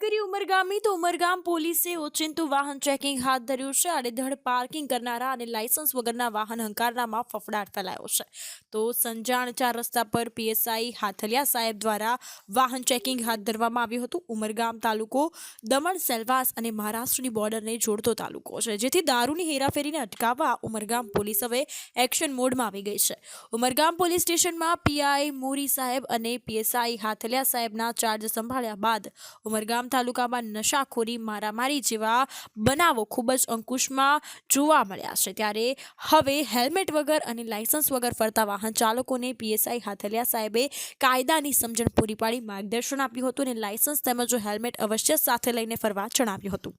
કરી ઉમરગામની તો ઉમરગામ પોલીસે ઓચિંતું વાહન ચેકિંગ હાથ ધર્યું છે। આડેધડ પાર્કિંગ કરનારા અને લાયસન્સ વગરના વાહન હંકારનામાં ફફડાટ ફેલાયો છે। તો સંજાણ 4 રસ્તા પર પીએસઆઈ હાથલિયા સાહેબ દ્વારા વાહન ચેકિંગ હાથ ધરવામાં આવ્યું હતું। ઉમરગામ તાલુકો દમણ સેલવાસ અને મહારાષ્ટ્રની બોર્ડરને જોડતો તાલુકો છે, જેથી દારૂની હેરાફેરીને અટકાવવા ઉમરગામ પોલીસ હવે એક્શન મોડમાં આવી ગઈ છે। ઉમરગામ પોલીસ સ્ટેશનમાં પીઆઈ મોરી સાહેબ અને પીએસઆઈ હાથલિયા સાહેબના ચાર્જ સંભાળ્યા બાદ ઉમરગામ તાલુકામાં નશાખોરી, મારામારી જેવા બનાવો ખૂબ જ અંકુશમાં જોવા મળ્યા છે। ત્યારે હવે હેલ્મેટ વગર અને લાયસન્સ વગર ફરતા વાહન ચાલકોને પીએસઆઈ હાથલિયા સાહેબે કાયદાની સમજણ પૂરી પાડી માર્ગદર્શન આપ્યું હતું અને લાયસન્સ તેમજ હેલ્મેટ અવશ્ય સાથે લઈને ફરવા જણાવ્યું હતું।